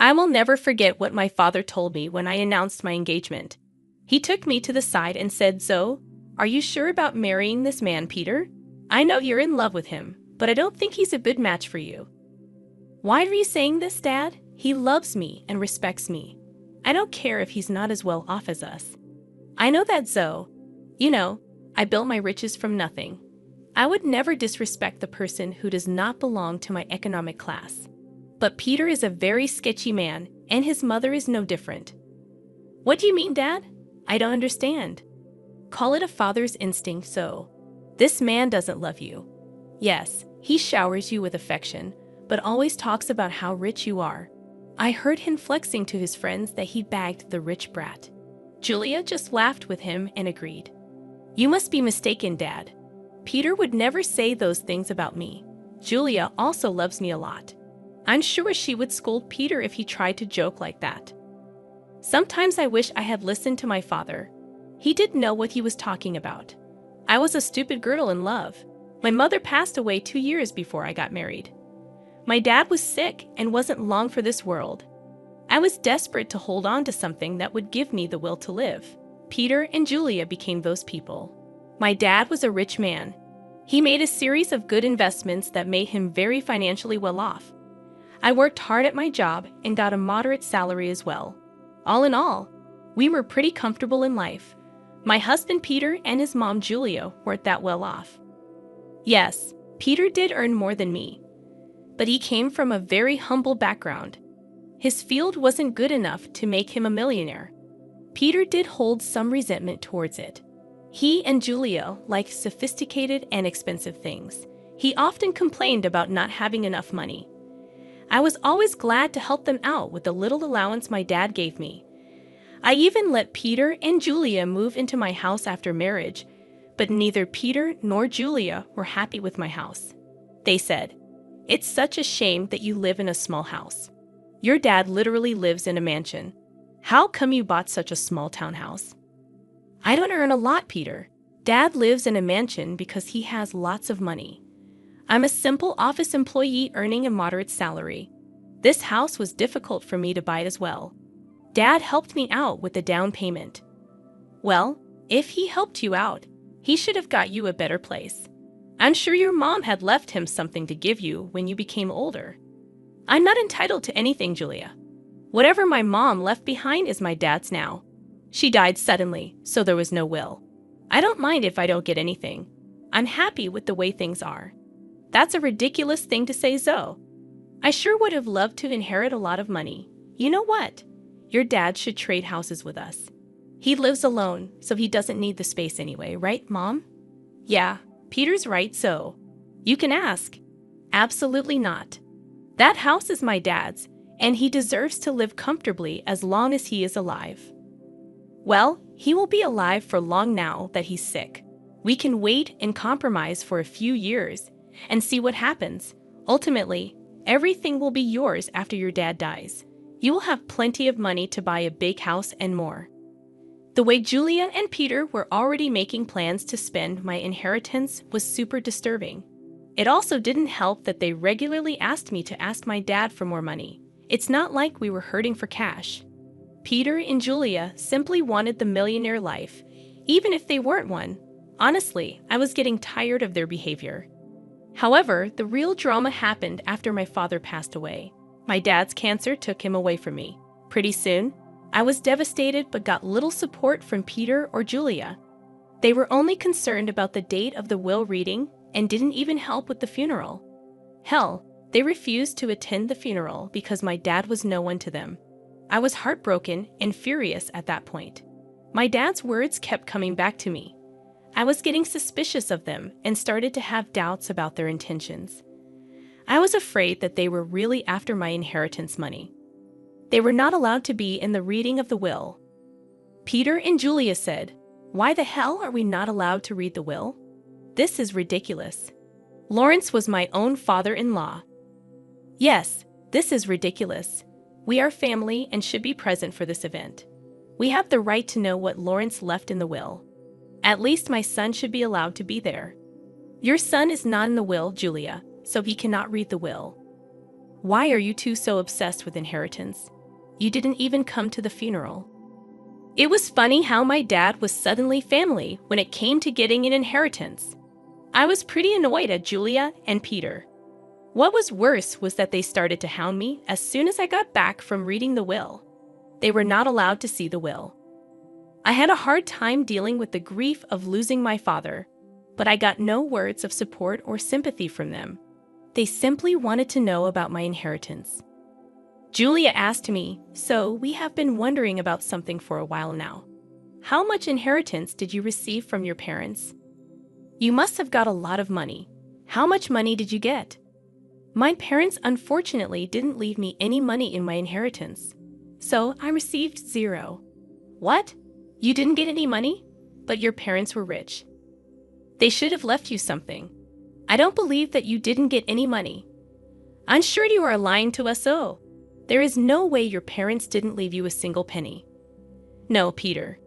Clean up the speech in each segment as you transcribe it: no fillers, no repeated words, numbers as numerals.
I will never forget what my father told me when I announced my engagement. He took me to the side and said, "Zoe, are you sure about marrying this man, Peter? I know you're in love with him, but I don't think he's a good match for you." "Why are you saying this, Dad? He loves me and respects me. I don't care if he's not as well off as us." "I know that, Zoe. You know, I built my riches from nothing. I would never disrespect the person who does not belong to my economic class. But Peter is a very sketchy man, and his mother is no different." "What do you mean, Dad? I don't understand." "Call it a father's instinct, so. This man doesn't love you. Yes, he showers you with affection, but always talks about how rich you are. I heard him flexing to his friends that he bagged the rich brat." Julia just laughed with him and agreed. "You must be mistaken, Dad. Peter would never say those things about me. Julia also loves me a lot. I'm sure she would scold Peter if he tried to joke like that." Sometimes I wish I had listened to my father. He didn't know what he was talking about. I was a stupid girl in love. My mother passed away 2 years before I got married. My dad was sick and wasn't long for this world. I was desperate to hold on to something that would give me the will to live. Peter and Julia became those people. My dad was a rich man. He made a series of good investments that made him very financially well off. I worked hard at my job and got a moderate salary as well. All in all, we were pretty comfortable in life. My husband Peter and his mom Julia weren't that well off. Yes, Peter did earn more than me, but he came from a very humble background. His field wasn't good enough to make him a millionaire. Peter did hold some resentment towards it. He and Julia liked sophisticated and expensive things. He often complained about not having enough money. I was always glad to help them out with the little allowance my dad gave me. I even let Peter and Julia move into my house after marriage, but neither Peter nor Julia were happy with my house. They said, "It's such a shame that you live in a small house. Your dad literally lives in a mansion. How come you bought such a small townhouse?" "I don't earn a lot, Peter. Dad lives in a mansion because he has lots of money. I'm a simple office employee earning a moderate salary. This house was difficult for me to buy as well. Dad helped me out with the down payment." "Well, if he helped you out, he should have got you a better place. I'm sure your mom had left him something to give you when you became older." "I'm not entitled to anything, Julia. Whatever my mom left behind is my dad's now. She died suddenly, so there was no will. I don't mind if I don't get anything. I'm happy with the way things are." "That's a ridiculous thing to say, Zoe. I sure would have loved to inherit a lot of money. You know what? Your dad should trade houses with us. He lives alone, so he doesn't need the space anyway, right, Mom?" "Yeah, Peter's right, Zoe. You can ask." "Absolutely not. That house is my dad's, and he deserves to live comfortably as long as he is alive." "Well, he will be alive for long now that he's sick. We can wait and compromise for a few years and see what happens. Ultimately, everything will be yours after your dad dies. You will have plenty of money to buy a big house and more." The way Julia and Peter were already making plans to spend my inheritance was super disturbing. It also didn't help that they regularly asked me to ask my dad for more money. It's not like we were hurting for cash. Peter and Julia simply wanted the millionaire life, even if they weren't one. Honestly, I was getting tired of their behavior. However, the real drama happened after my father passed away. My dad's cancer took him away from me. Pretty soon, I was devastated but got little support from Peter or Julia. They were only concerned about the date of the will reading and didn't even help with the funeral. Hell, they refused to attend the funeral because my dad was no one to them. I was heartbroken and furious at that point. My dad's words kept coming back to me. I was getting suspicious of them and started to have doubts about their intentions. I was afraid that they were really after my inheritance money. They were not allowed to be in the reading of the will. Peter and Julia said, "Why the hell are we not allowed to read the will? This is ridiculous. Lawrence was my own father-in-law. Yes, this is ridiculous. We are family and should be present for this event. We have the right to know what Lawrence left in the will. At least my son should be allowed to be there." "Your son is not in the will, Julia, so he cannot read the will." Why are you two so obsessed with inheritance? You didn't even come to the funeral. It was funny how my dad was suddenly family when it came to getting an inheritance. I was pretty annoyed at Julia and Peter. What was worse was that they started to hound me as soon as I got back from reading the will. They were not allowed to see the will. I had a hard time dealing with the grief of losing my father, but I got no words of support or sympathy from them. They simply wanted to know about my inheritance. Julia asked me, "So, we have been wondering about something for a while now. How much inheritance did you receive from your parents? You must have got a lot of money. How much money did you get?" My parents unfortunately didn't leave me any money in my inheritance, so I received 0. What? You didn't get any money? But your parents were rich. They should have left you something. I don't believe that you didn't get any money. I'm sure you are lying to us all. There is no way your parents didn't leave you a single penny. No, Peter.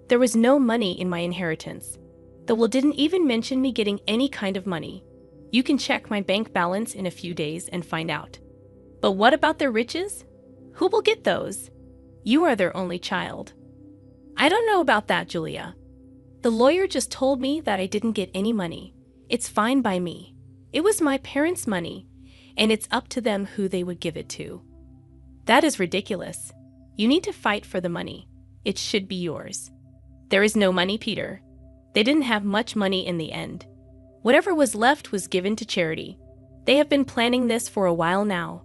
There was no money in my inheritance. The will didn't even mention me getting any kind of money. You can check my bank balance in a few days and find out. But what about their riches? Who will get those? You are their only child. I don't know about that, Julia. The lawyer just told me that I didn't get any money. It's fine by me. It was my parents' money, and it's up to them who they would give it to. That is ridiculous. You need to fight for the money. It should be yours. There is no money, Peter. They didn't have much money in the end. Whatever was left was given to charity. They have been planning this for a while now.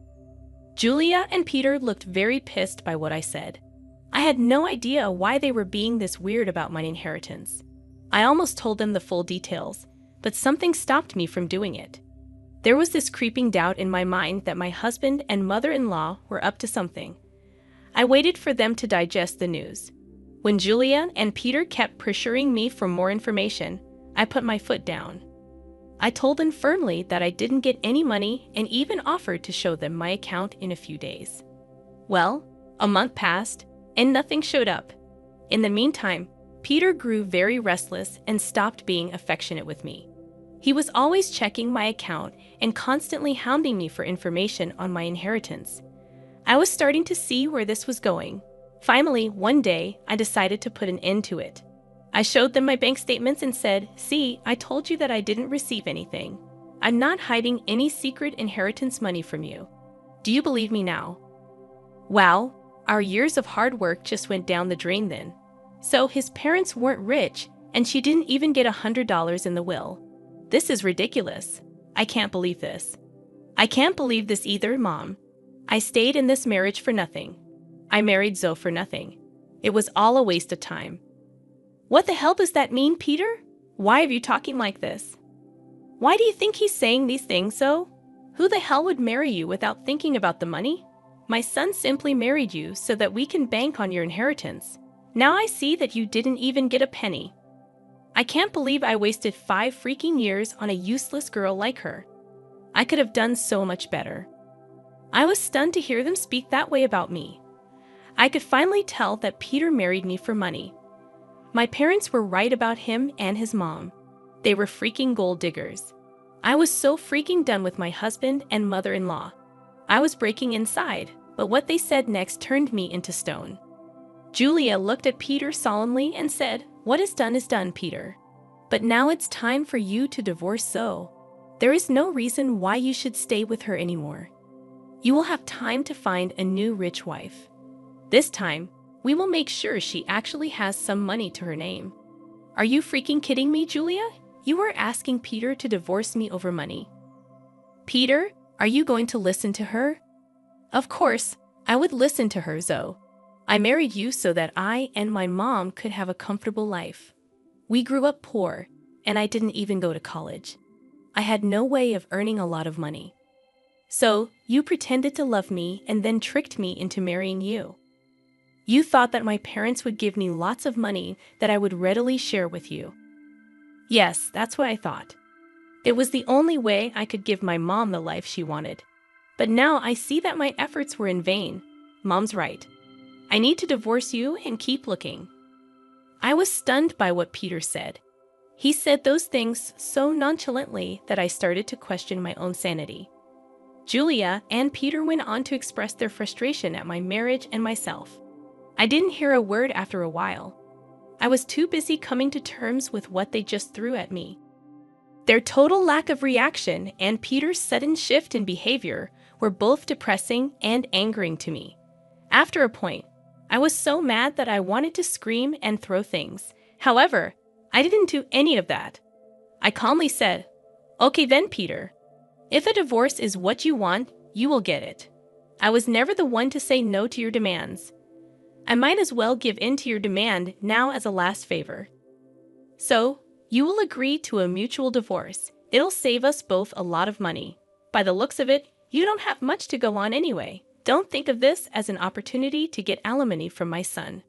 Julia and Peter looked very pissed by what I said. I had no idea why they were being this weird about my inheritance. I almost told them the full details, but something stopped me from doing it. There was this creeping doubt in my mind that my husband and mother-in-law were up to something. I waited for them to digest the news. When Julia and Peter kept pressuring me for more information, I put my foot down. I told them firmly that I didn't get any money and even offered to show them my account in a few days. Well, a month passed, and nothing showed up. In the meantime, Peter grew very restless and stopped being affectionate with me. He was always checking my account and constantly hounding me for information on my inheritance. I was starting to see where this was going. Finally, one day, I decided to put an end to it. I showed them my bank statements and said, "See, I told you that I didn't receive anything. I'm not hiding any secret inheritance money from you. Do you believe me now?" Wow, our years of hard work just went down the drain then. So his parents weren't rich, and she didn't even get $100 in the will. This is ridiculous. I can't believe this. I can't believe this either, Mom. I stayed in this marriage for nothing. I married Zoe for nothing. It was all a waste of time. What the hell does that mean, Peter? Why are you talking like this? Why do you think he's saying these things, Zoe? Who the hell would marry you without thinking about the money? My son simply married you so that we can bank on your inheritance. Now I see that you didn't even get a penny. I can't believe I wasted 5 freaking years on a useless girl like her. I could have done so much better. I was stunned to hear them speak that way about me. I could finally tell that Peter married me for money. My parents were right about him and his mom. They were freaking gold diggers. I was so freaking done with my husband and mother-in-law. I was breaking inside, but what they said next turned me into stone. Julia looked at Peter solemnly and said, "What is done, Peter. But now it's time for you to divorce Zoe. There is no reason why you should stay with her anymore. You will have time to find a new rich wife. This time, we will make sure she actually has some money to her name." Are you freaking kidding me, Julia? You are asking Peter to divorce me over money. Peter, are you going to listen to her? Of course, I would listen to her, Zoe. I married you so that I and my mom could have a comfortable life. We grew up poor, and I didn't even go to college. I had no way of earning a lot of money. So, you pretended to love me and then tricked me into marrying you. You thought that my parents would give me lots of money that I would readily share with you. Yes, that's what I thought. It was the only way I could give my mom the life she wanted. But now I see that my efforts were in vain. Mom's right. I need to divorce you and keep looking. I was stunned by what Peter said. He said those things so nonchalantly that I started to question my own sanity. Julia and Peter went on to express their frustration at my marriage and myself. I didn't hear a word after a while. I was too busy coming to terms with what they just threw at me. Their total lack of reaction and Peter's sudden shift in behavior were both depressing and angering to me. After a point, I was so mad that I wanted to scream and throw things. However, I didn't do any of that. I calmly said, "Okay then, Peter. If a divorce is what you want, you will get it. I was never the one to say no to your demands. I might as well give in to your demand now as a last favor. So, you will agree to a mutual divorce. It'll save us both a lot of money. By the looks of it, you don't have much to go on anyway. Don't think of this as an opportunity to get alimony from my son.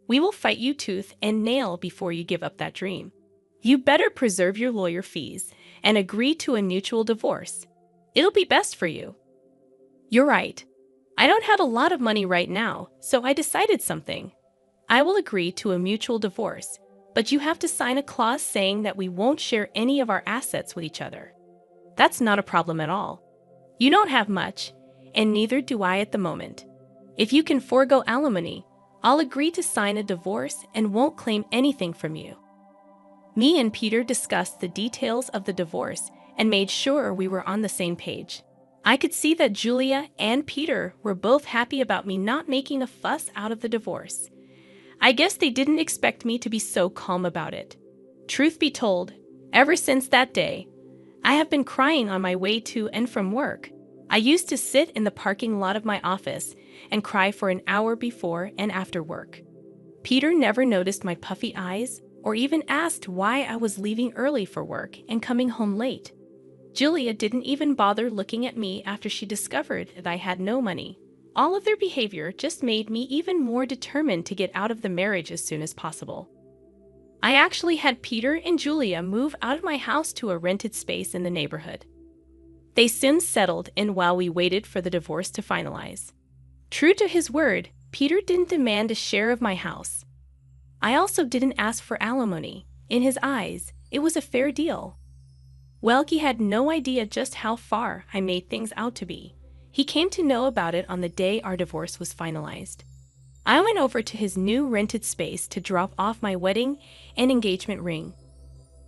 We will fight you tooth and nail before you give up that dream. You better preserve your lawyer fees and agree to a mutual divorce. It'll be best for you." You're right. I don't have a lot of money right now, so I decided something. I will agree to a mutual divorce, but you have to sign a clause saying that we won't share any of our assets with each other. That's not a problem at all. You don't have much, and neither do I at the moment. If you can forego alimony, I'll agree to sign a divorce and won't claim anything from you. Me and Peter discussed the details of the divorce and made sure we were on the same page. I could see that Julia and Peter were both happy about me not making a fuss out of the divorce. I guess they didn't expect me to be so calm about it. Truth be told, ever since that day, I have been crying on my way to and from work. I used to sit in the parking lot of my office and cry for an hour before and after work. Peter never noticed my puffy eyes or even asked why I was leaving early for work and coming home late. Julia didn't even bother looking at me after she discovered that I had no money. All of their behavior just made me even more determined to get out of the marriage as soon as possible. I actually had Peter and Julia move out of my house to a rented space in the neighborhood. They soon settled in while we waited for the divorce to finalize. True to his word, Peter didn't demand a share of my house. I also didn't ask for alimony. In his eyes, it was a fair deal. Well, he had no idea just how far I made things out to be. He came to know about it on the day our divorce was finalized. I went over to his new rented space to drop off my wedding and engagement ring.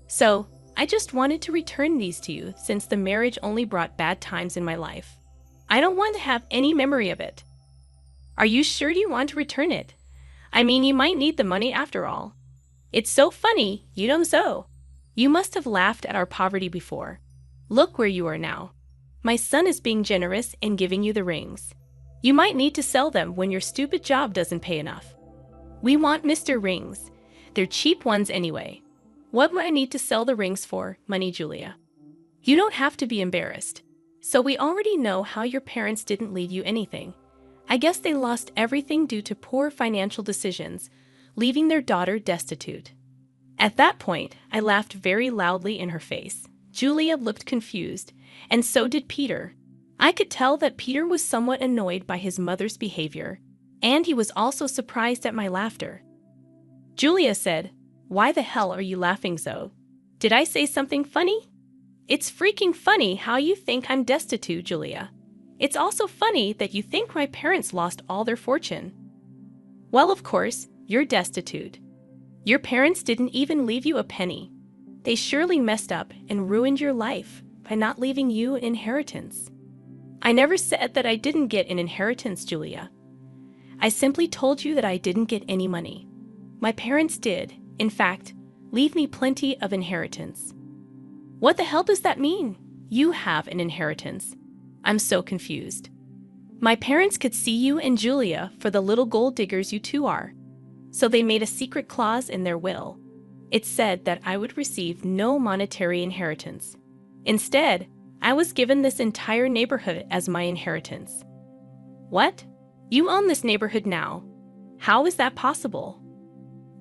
So, I just wanted to return these to you since the marriage only brought bad times in my life. I don't want to have any memory of it. Are you sure you want to return it? I mean, you might need the money after all. It's so funny, you know so. You must have laughed at our poverty before. Look where you are now. My son is being generous and giving you the rings. You might need to sell them when your stupid job doesn't pay enough. We want Mr. Rings. They're cheap ones anyway. What would I need to sell the rings for, money, Julia? You don't have to be embarrassed. So we already know how your parents didn't leave you anything. I guess they lost everything due to poor financial decisions, leaving their daughter destitute. At that point, I laughed very loudly in her face. Julia looked confused, and so did Peter. I could tell that Peter was somewhat annoyed by his mother's behavior, and he was also surprised at my laughter. Julia said, "Why the hell are you laughing so? Did I say something funny?" It's freaking funny how you think I'm destitute, Julia. It's also funny that you think my parents lost all their fortune. Well, of course, you're destitute. Your parents didn't even leave you a penny. They surely messed up and ruined your life by not leaving you an inheritance. I never said that I didn't get an inheritance, Julia. I simply told you that I didn't get any money. My parents did, in fact, leave me plenty of inheritance. What the hell does that mean? You have an inheritance. I'm so confused. My parents could see you and Julia for the little gold diggers you two are. So they made a secret clause in their will. It said that I would receive no monetary inheritance. Instead, I was given this entire neighborhood as my inheritance. What? You own this neighborhood now. How is that possible?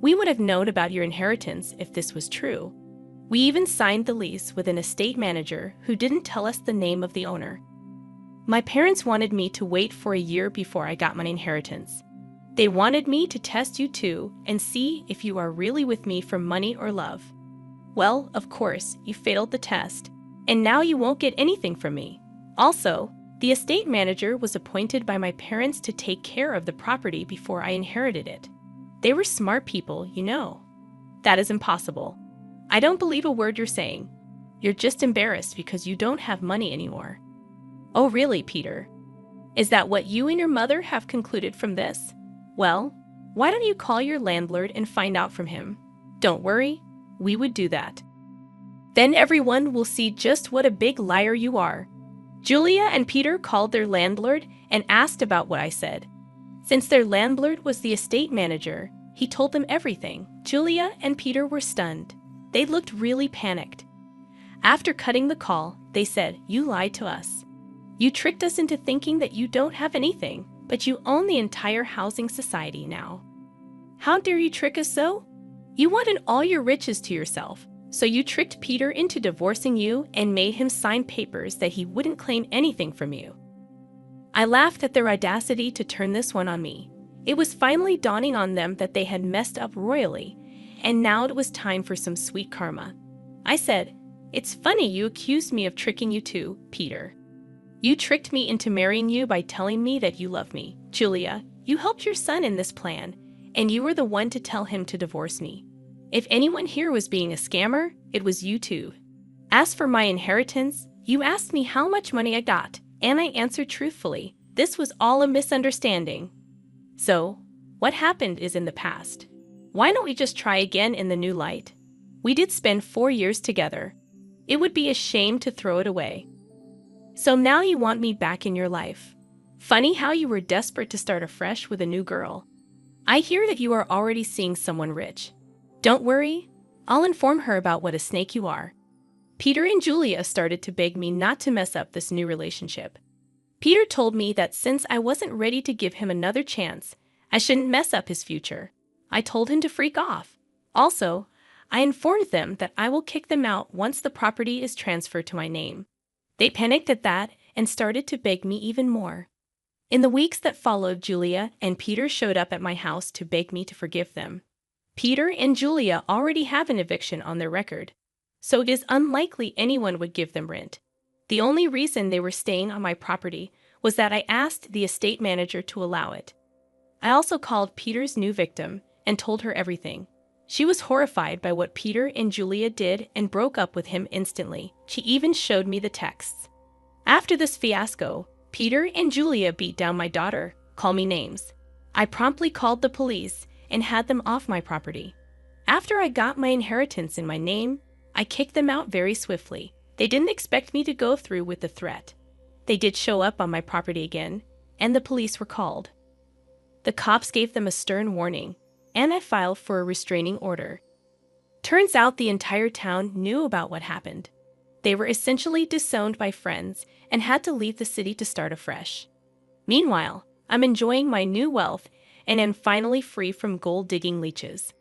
We would have known about your inheritance if this was true. We even signed the lease with an estate manager who didn't tell us the name of the owner. My parents wanted me to wait for a year before I got my inheritance. They wanted me to test you too and see if you are really with me for money or love. Well, of course, you failed the test, and now you won't get anything from me. Also, The estate manager was appointed by my parents to take care of the property before I inherited it. They were smart people, you know. That is impossible. I don't believe a word you're saying. You're just embarrassed because you don't have money anymore. Oh, really, Peter? Is that what you and your mother have concluded from this? Well, why don't you call your landlord and find out from him? Don't worry, we would do that. Then everyone will see just what a big liar you are. Julia and Peter called their landlord and asked about what I said. Since their landlord was the estate manager, he told them everything. Julia and Peter were stunned. They looked really panicked. After cutting the call, they said, "You lied to us. You tricked us into thinking that you don't have anything, but you own the entire housing society now. How dare you trick us so? You wanted all your riches to yourself, so you tricked Peter into divorcing you and made him sign papers that he wouldn't claim anything from you." I laughed at their audacity to turn this one on me. It was finally dawning on them that they had messed up royally, and now it was time for some sweet karma. I said, "It's funny you accused me of tricking you too, Peter. You tricked me into marrying you by telling me that you love me. Julia, you helped your son in this plan, and you were the one to tell him to divorce me. If anyone here was being a scammer, it was you too. As for my inheritance, you asked me how much money I got, and I answered truthfully. This was all a misunderstanding. So, what happened is in the past. Why don't we just try again in the new light? We did spend 4 years together. It would be a shame to throw it away. So now you want me back in your life. Funny how you were desperate to start afresh with a new girl. I hear that you are already seeing someone rich. Don't worry, I'll inform her about what a snake you are." Peter and Julia started to beg me not to mess up this new relationship. Peter told me that since I wasn't ready to give him another chance, I shouldn't mess up his future. I told him to freak off. Also, I informed them that I will kick them out once the property is transferred to my name. They panicked at that and started to beg me even more. In the weeks that followed, Julia and Peter showed up at my house to beg me to forgive them. Peter and Julia already have an eviction on their record, so it is unlikely anyone would give them rent. The only reason they were staying on my property was that I asked the estate manager to allow it. I also called Peter's new victim and told her everything. She was horrified by what Peter and Julia did and broke up with him instantly. She even showed me the texts. After this fiasco, Peter and Julia beat down my daughter, called me names. I promptly called the police and had them off my property. After I got my inheritance in my name, I kicked them out very swiftly. They didn't expect me to go through with the threat. They did show up on my property again, and the police were called. The cops gave them a stern warning, and I filed for a restraining order. Turns out the entire town knew about what happened. They were essentially disowned by friends and had to leave the city to start afresh. Meanwhile, I'm enjoying my new wealth and am finally free from gold-digging leeches.